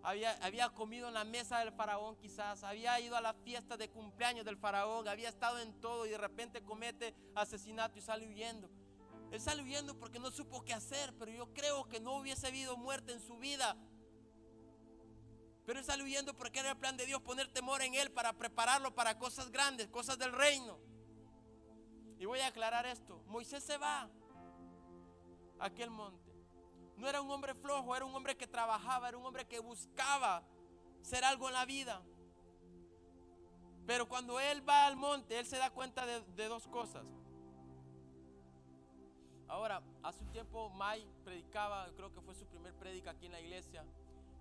Había comido en la mesa del faraón quizás. Había ido a la fiesta de cumpleaños del faraón. Había estado en todo y de repente comete asesinato y sale huyendo. Él sale huyendo porque no supo qué hacer. Pero yo creo que no hubiese habido muerte en su vida. Pero él sale huyendo porque era el plan de Dios, poner temor en él para prepararlo para cosas grandes, cosas del reino. Y voy a aclarar esto. Moisés se va a aquel monte. No era un hombre flojo, era un hombre que trabajaba, era un hombre que buscaba ser algo en la vida. Pero cuando él va al monte, él se da cuenta de dos cosas. Ahora, hace un tiempo May predicaba, creo que fue su primer prédica aquí en la iglesia,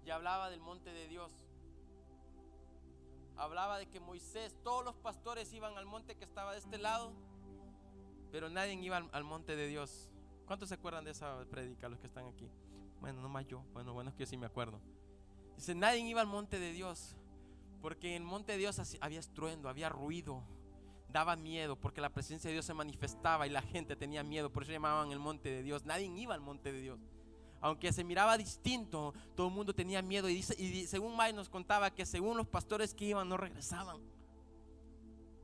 y hablaba del monte de Dios. Hablaba de que Moisés, todos los pastores iban al monte que estaba de este lado, pero nadie iba al monte de Dios. ¿Cuántos se acuerdan de esa prédica, los que están aquí? Bueno, no más yo. Bueno, es que yo sí me acuerdo. Dice, nadie iba al monte de Dios, porque en el monte de Dios había estruendo, había ruido, daba miedo, porque la presencia de Dios se manifestaba y la gente tenía miedo. Por eso llamaban el monte de Dios. Nadie iba al monte de Dios. Aunque se miraba distinto, todo el mundo tenía miedo. Y según May nos contaba que según los pastores que iban no regresaban,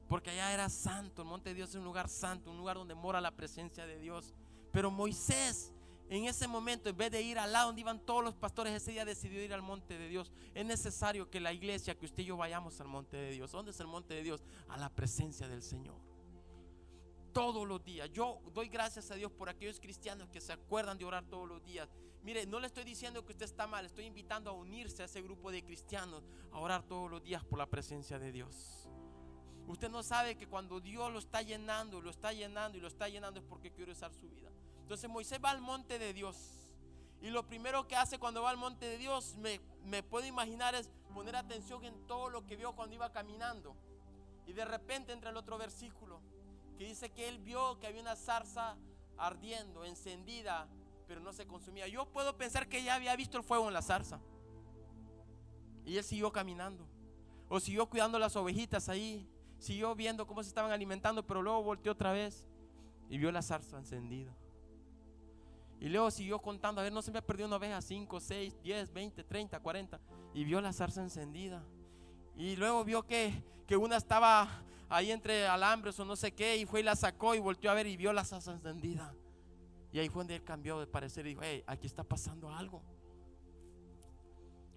porque allá era santo. El monte de Dios es un lugar santo, un lugar donde mora la presencia de Dios. Pero Moisés en ese momento, en vez de ir al lado donde iban todos los pastores, ese día decidió ir al monte de Dios. Es necesario que la iglesia, que usted y yo vayamos al monte de Dios. ¿Dónde es el monte de Dios? A la presencia del Señor. Todos los días. Yo doy gracias a Dios por aquellos cristianos que se acuerdan de orar todos los días. Mire, no le estoy diciendo que usted está mal, estoy invitando a unirse a ese grupo de cristianos a orar todos los días por la presencia de Dios. Usted no sabe que cuando Dios lo está llenando, lo está llenando y lo está llenando es porque quiere usar su vida. Entonces Moisés va al monte de Dios, y lo primero que hace cuando va al monte de Dios, me puedo imaginar, es poner atención en todo lo que vio cuando iba caminando. Y de repente entra el otro versículo que dice que él vio que había una zarza ardiendo, encendida, pero no se consumía. Yo puedo pensar que ya había visto el fuego en la zarza, y él siguió caminando, o siguió cuidando las ovejitas ahí, siguió viendo cómo se estaban alimentando, pero luego volteó otra vez y vio la zarza encendida. Y luego siguió contando, a ver, no se me perdió una oveja, 5, 6, 10, 20, 30, 40. Y vio la zarza encendida. Y luego vio que una estaba ahí entre alambres o no sé qué, y fue y la sacó y volteó a ver y vio la zarza encendida. Y ahí fue donde él cambió de parecer y dijo, hey, aquí está pasando algo.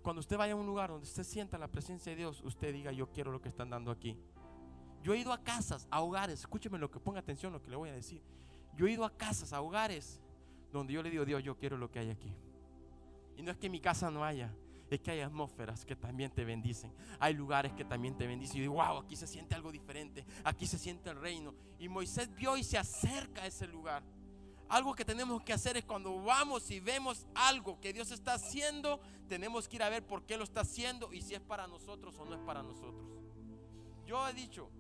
Cuando usted vaya a un lugar donde usted sienta la presencia de Dios, usted diga, yo quiero lo que están dando aquí. Yo he ido a casas, a hogares, escúcheme lo que, ponga atención a lo que le voy a decir. Yo he ido a casas, a hogares, donde yo le digo, Dios, yo quiero lo que hay aquí. Y no es que en mi casa no haya, es que hay atmósferas que también te bendicen. Hay lugares que también te bendicen. Y yo digo, wow, aquí se siente algo diferente, aquí se siente el reino. Y Moisés vio y se acerca a ese lugar. Algo que tenemos que hacer es cuando vamos y vemos algo que Dios está haciendo, tenemos que ir a ver por qué lo está haciendo y si es para nosotros o no es para nosotros. Yo he dicho,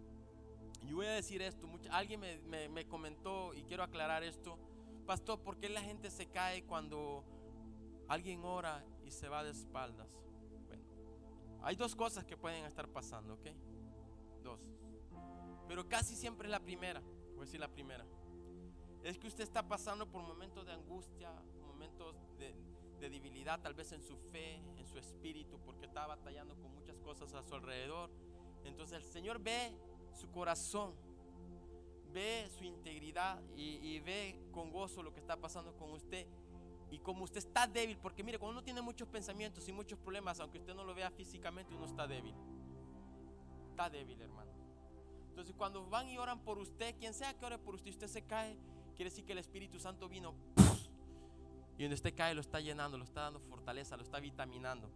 y voy a decir esto, alguien me comentó y quiero aclarar esto. Pastor, ¿por qué la gente se cae cuando alguien ora y se va de espaldas? Bueno, hay dos cosas que pueden estar pasando, ¿ok? Dos. Pero casi siempre es la primera. Voy a decir la primera. Es que usted está pasando por momentos de angustia, momentos de debilidad, tal vez en su fe, en su espíritu, porque está batallando con muchas cosas a su alrededor. Entonces el Señor ve su corazón, ve su integridad y ve con gozo lo que está pasando con usted. Y como usted está débil, porque mire, cuando uno tiene muchos pensamientos y muchos problemas, aunque usted no lo vea físicamente, uno está débil. Está débil, hermano. Entonces cuando van y oran por usted, quien sea que ore por usted, usted se cae, quiere decir que el Espíritu Santo vino, y donde usted cae lo está llenando, lo está dando fortaleza, lo está vitaminando.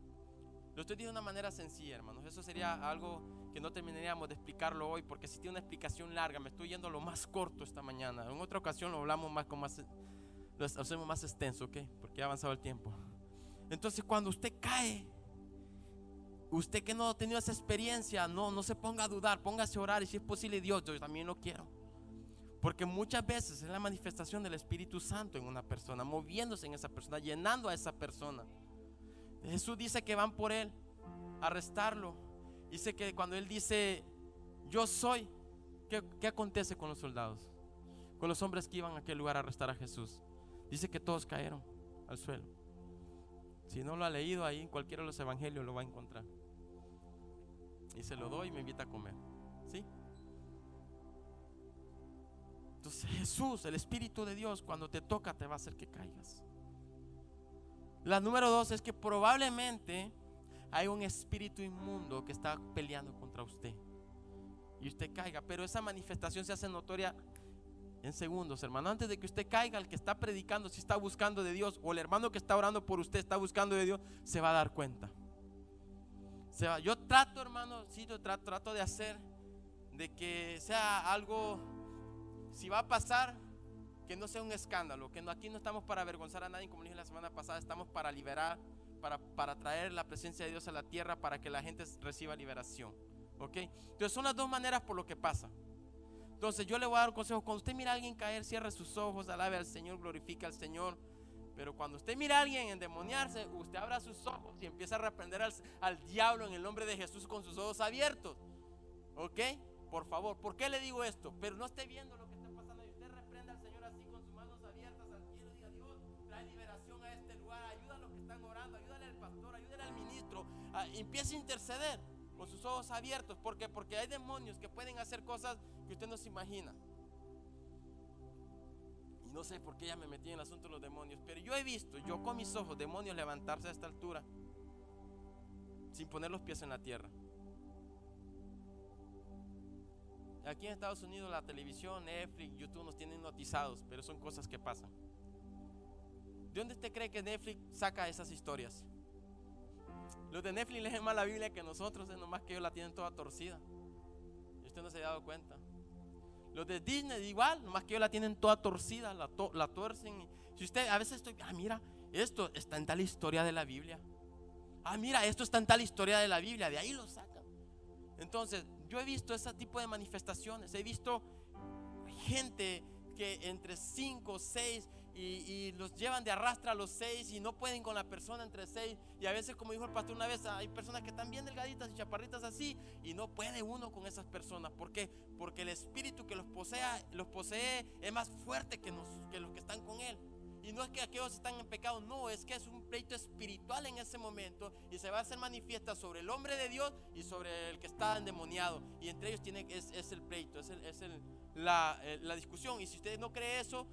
Lo estoy diciendo de una manera sencilla, hermanos. Eso sería algo que no terminaríamos de explicarlo hoy, porque si tiene una explicación larga, me estoy yendo a lo más corto esta mañana. En otra ocasión lo hablamos más, lo hacemos más extenso, ¿ok? Porque ha avanzado el tiempo. Entonces cuando usted cae, Usted que no ha tenido esa experiencia, no se ponga a dudar, póngase a orar, y si es posible, Dios, yo también lo quiero. Porque muchas veces es la manifestación del Espíritu Santo en una persona, moviéndose en esa persona, llenando a esa persona. Jesús dice que van por él a arrestarlo. Dice que cuando él dice yo soy, ¿qué acontece con los soldados? Con los hombres que iban a aquel lugar a arrestar a Jesús. Dice que todos cayeron al suelo. Si no lo ha leído, ahí en cualquiera de los evangelios lo va a encontrar. Y se lo doy y me invita a comer. ¿Sí? Entonces Jesús, el Espíritu de Dios, cuando te toca te va a hacer que caigas. La número 2 es que probablemente hay un espíritu inmundo que está peleando contra usted y usted caiga, pero esa manifestación se hace notoria en segundos, hermano. Antes de que usted caiga, el que está predicando, si está buscando de Dios, o el hermano que está orando por usted está buscando de Dios, se va a dar cuenta. Yo trato, hermano, sí, yo trato de hacer de que sea algo, si va a pasar, que no sea un escándalo, que aquí no estamos para avergonzar a nadie, como dije la semana pasada, estamos para liberar, para traer la presencia de Dios a la tierra, para que la gente reciba liberación. ¿Ok? Entonces son las dos maneras por lo que pasa. Entonces yo le voy a dar un consejo: cuando usted mira a alguien caer, cierre sus ojos, alabe al Señor, glorifique al Señor. Pero cuando usted mira a alguien endemoniarse, usted abra sus ojos y empieza a reprender al diablo en el nombre de Jesús con sus ojos abiertos. ¿Ok? Por favor, ¿por qué le digo esto? Pero no esté viendo lo que está pasando y usted reprenda al Señor así con sus manos abiertas al cielo. Diga: Dios, trae liberación a este lugar, ayuda a los que están orando, ayúdale al pastor, ayúdale al ministro, empiece a interceder con sus ojos abiertos. ¿Por qué? Porque hay demonios que pueden hacer cosas que usted no se imagina. Y no sé por qué ya me metí en el asunto de los demonios, pero yo he visto, yo con mis ojos, demonios levantarse a esta altura sin poner los pies en la tierra. Aquí en Estados Unidos la televisión, Netflix, YouTube nos tienen notizados, pero son cosas que pasan. ¿De dónde usted cree que Netflix saca esas historias? Los de Netflix leen más la Biblia que nosotros, es nomás que ellos la tienen toda torcida y usted no se ha dado cuenta. Los de Disney igual, nomás que ellos la tienen toda torcida, la tuercen. Si usted a veces mira, esto está en tal historia de la Biblia. Mira, esto está en tal historia de la Biblia, de ahí lo sacan. Entonces yo he visto ese tipo de manifestaciones. He visto gente que entre 5, 6 y los llevan de arrastra a los 6 y no pueden con la persona entre 6. Y a veces, como dijo el pastor una vez, hay personas que están bien delgaditas y chaparritas así y no puede uno con esas personas. ¿Por qué? Porque el espíritu que los posee es más fuerte que los que están con él. Y no es que aquellos están en pecado, no, es que es un pleito espiritual en ese momento y se va a hacer manifiesta sobre el hombre de Dios y sobre el que está endemoniado. Y entre ellos es el pleito, es la discusión. Y si usted no cree eso,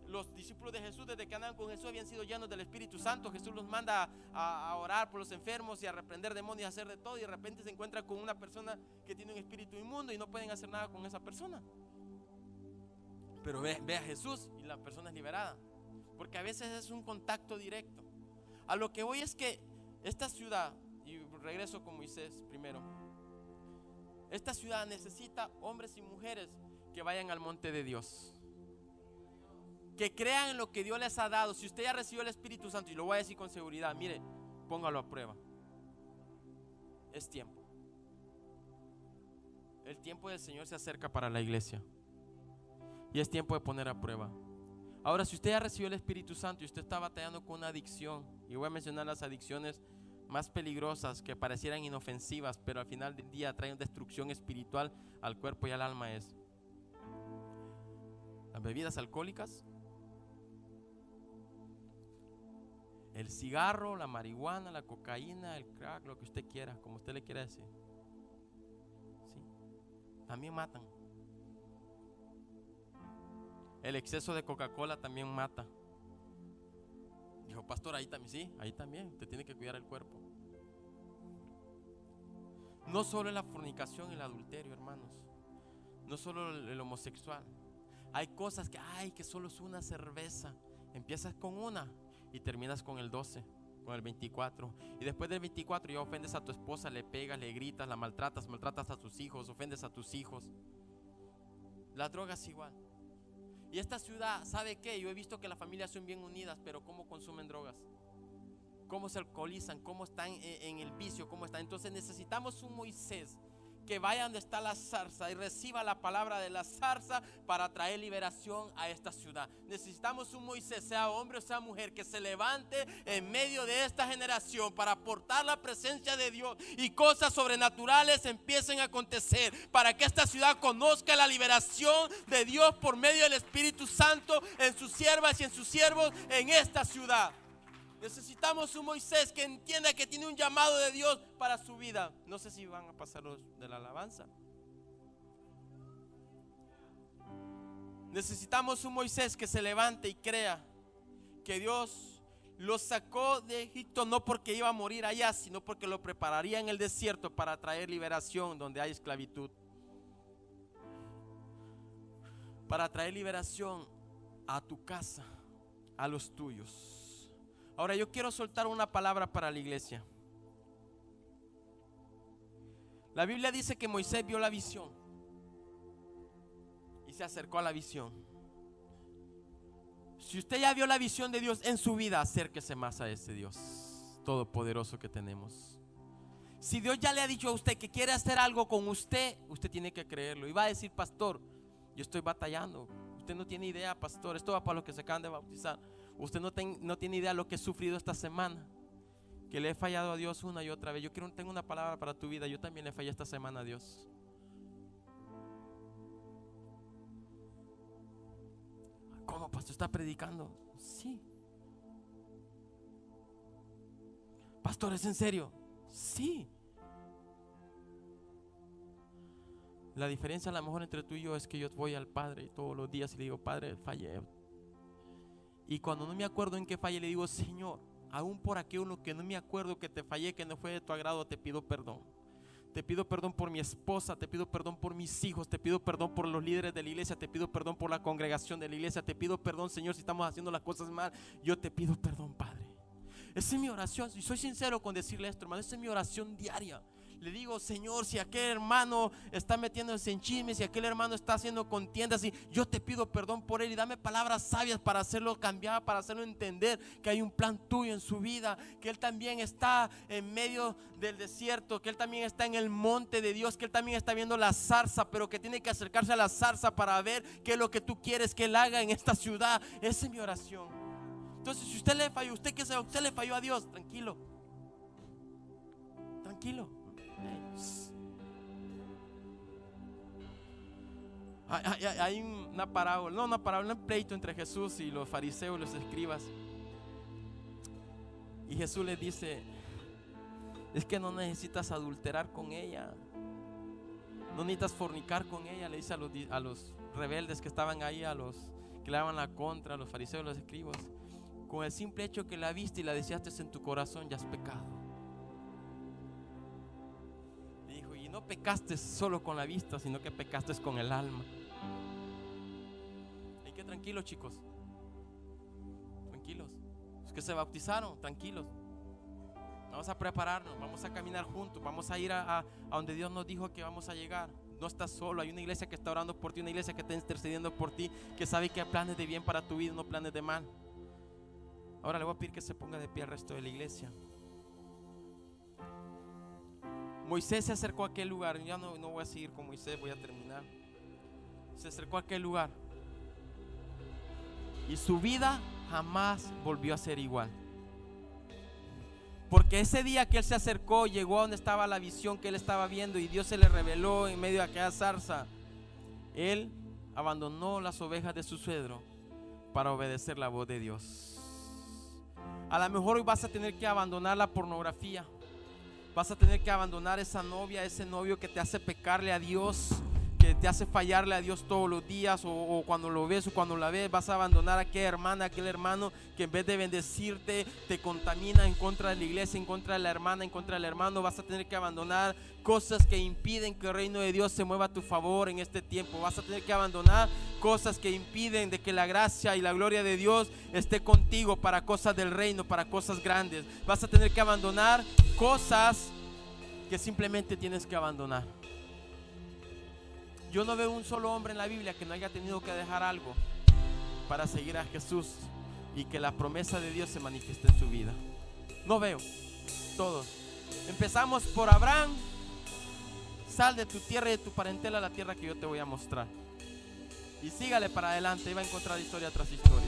los discípulos de Jesús, desde que andaban con Jesús, habían sido llenos del Espíritu Santo. Jesús los manda a orar por los enfermos y a reprender demonios y a hacer de todo. Y de repente se encuentran con una persona que tiene un espíritu inmundo y no pueden hacer nada con esa persona. Pero ve a Jesús y la persona es liberada. Porque a veces es un contacto directo. A lo que voy es que esta ciudad, y regreso con Moisés primero, esta ciudad necesita hombres y mujeres que vayan al monte de Dios, que crean en lo que Dios les ha dado. Si usted ya recibió el Espíritu Santo, y lo voy a decir con seguridad, mire, póngalo a prueba. Es tiempo. El tiempo del Señor se acerca para la iglesia y es tiempo de poner a prueba. Ahora, si usted ya recibió el Espíritu Santo y usted está batallando con una adicción, y voy a mencionar las adicciones más peligrosas que parecieran inofensivas, pero al final del día traen destrucción espiritual al cuerpo y al alma, es las bebidas alcohólicas, el cigarro, la marihuana, la cocaína, el crack, lo que usted quiera, como usted le quiera decir. ¿Sí? También matan. El exceso de Coca-Cola también mata. Dijo, pastor, ahí también, sí, ahí también. Usted tiene que cuidar el cuerpo. No solo la fornicación y el adulterio, hermanos. No solo el homosexual. Hay cosas que solo es una cerveza. Empiezas con una y terminas con el 12, con el 24. Y después del 24 ya ofendes a tu esposa, le pegas, le gritas, la maltratas a tus hijos, ofendes a tus hijos. La droga es igual. Y esta ciudad, ¿sabe qué? Yo he visto que las familias son bien unidas, pero ¿cómo consumen drogas? cómo se alcoholizan, cómo están en el vicio, cómo están. Entonces necesitamos un Moisés que vaya donde está la zarza y reciba la palabra de la zarza para traer liberación a esta ciudad. Necesitamos un Moisés, sea hombre o sea mujer, que se levante en medio de esta generación para aportar la presencia de Dios y cosas sobrenaturales empiecen a acontecer, para que esta ciudad conozca la liberación de Dios por medio del Espíritu Santo en sus siervas y en sus siervos en esta ciudad. Necesitamos un Moisés que entienda que tiene un llamado de Dios para su vida. No sé si van a pasar los de la alabanza. Necesitamos un Moisés que se levante y crea que Dios lo sacó de Egipto no porque iba a morir allá, sino porque lo prepararía en el desierto para traer liberación donde hay esclavitud, para traer liberación a tu casa, a los tuyos. Ahora yo quiero soltar una palabra para la iglesia. La Biblia dice que Moisés vio la visión y se acercó a la visión. Si usted ya vio la visión de Dios en su vida, acérquese más a ese Dios todopoderoso que tenemos. Si Dios ya le ha dicho a usted que quiere hacer algo con usted, usted tiene que creerlo. Y va a decir: pastor, yo estoy batallando. Usted no tiene idea, pastor. Esto va para los que se acaban de bautizar. Usted no tiene idea de lo que he sufrido esta semana, que le he fallado a Dios una y otra vez. Tengo una palabra para tu vida. Yo también le fallé esta semana a Dios. ¿Cómo, pastor? ¿Está predicando? Sí. Pastor, ¿es en serio? Sí. La diferencia a lo mejor entre tú y yo es que yo voy al Padre todos los días y le digo: Padre, fallé. Y cuando no me acuerdo en qué fallé, le digo: Señor, aún por aquello que no me acuerdo que te fallé, que no fue de tu agrado, te pido perdón. Te pido perdón por mi esposa, te pido perdón por mis hijos, te pido perdón por los líderes de la iglesia, te pido perdón por la congregación de la iglesia, te pido perdón, Señor, si estamos haciendo las cosas mal. Yo te pido perdón, Padre. Esa es mi oración, y soy sincero con decirle esto, hermano. Esa es mi oración diaria. Le digo: Señor, si aquel hermano está metiéndose en chismes, si aquel hermano está haciendo contiendas, y yo te pido perdón por él, y dame palabras sabias para hacerlo cambiar, para hacerlo entender que hay un plan tuyo en su vida, que él también está en medio del desierto, que él también está en el monte de Dios, que él también está viendo la zarza, pero que tiene que acercarse a la zarza para ver qué es lo que tú quieres que él haga en esta ciudad. Esa es mi oración. Entonces, si usted le falló, usted le falló a Dios, tranquilo. Tranquilo. Hay una parábola, un pleito entre Jesús y los fariseos y los escribas. Y Jesús les dice: es que no necesitas adulterar con ella, no necesitas fornicar con ella. Le dice a los rebeldes que estaban ahí, a los que le daban la contra, a los fariseos y los escribas: con el simple hecho que la viste y la deseaste en tu corazón, ya has pecado. No pecaste solo con la vista, sino que pecaste con el alma. Hay que tranquilos, chicos. Tranquilos. Los que se bautizaron, tranquilos. Vamos a prepararnos, vamos a caminar juntos, vamos a ir a donde Dios nos dijo que vamos a llegar. No estás solo, hay una iglesia que está orando por ti, una iglesia que está intercediendo por ti, que sabe que hay planes de bien para tu vida, no planes de mal. Ahora le voy a pedir que se ponga de pie al resto de la iglesia. Moisés se acercó a aquel lugar. Ya no voy a seguir con Moisés, voy a terminar. Se acercó a aquel lugar y su vida jamás volvió a ser igual. Porque ese día que él se acercó, llegó a donde estaba la visión que él estaba viendo, y Dios se le reveló en medio de aquella zarza. Él abandonó las ovejas de su suegro para obedecer la voz de Dios. A lo mejor hoy vas a tener que abandonar la pornografía. Vas a tener que abandonar esa novia, ese novio que te hace pecarle a Dios, que te hace fallarle a Dios todos los días, o cuando lo ves o cuando la ves. Vas a abandonar a aquella hermana, aquel hermano que en vez de bendecirte te contamina en contra de la iglesia, en contra de la hermana, en contra del hermano. Vas a tener que abandonar cosas que impiden que el reino de Dios se mueva a tu favor en este tiempo. Vas a tener que abandonar cosas que impiden de que la gracia y la gloria de Dios esté contigo para cosas del reino, para cosas grandes. Vas a tener que abandonar cosas que simplemente tienes que abandonar. Yo no veo un solo hombre en la Biblia que no haya tenido que dejar algo para seguir a Jesús y que la promesa de Dios se manifieste en su vida. No veo. Todos. Empezamos por Abraham. Sal de tu tierra y de tu parentela a la tierra que yo te voy a mostrar. Y sígale para adelante y va a encontrar historia tras historia.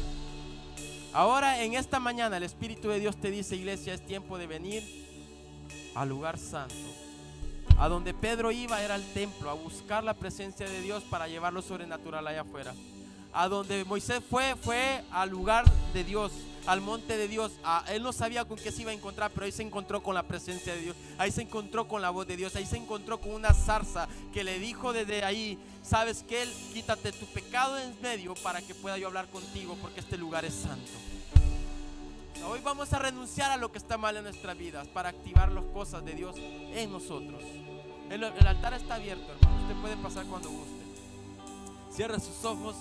Ahora en esta mañana el Espíritu de Dios te dice, iglesia, es tiempo de venir al lugar santo. A donde Pedro iba era al templo, a buscar la presencia de Dios para llevar lo sobrenatural allá afuera. A donde Moisés fue al lugar de Dios, al monte de Dios. Él no sabía con qué se iba a encontrar, pero ahí se encontró con la presencia de Dios. Ahí se encontró con la voz de Dios. Ahí se encontró con una zarza que le dijo desde ahí, ¿sabes qué? Quítate tu pecado en medio para que pueda yo hablar contigo, porque este lugar es santo. Hoy vamos a renunciar a lo que está mal en nuestras vidas para activar las cosas de Dios en nosotros. El altar está abierto, hermano. Usted puede pasar cuando guste. Cierre sus ojos.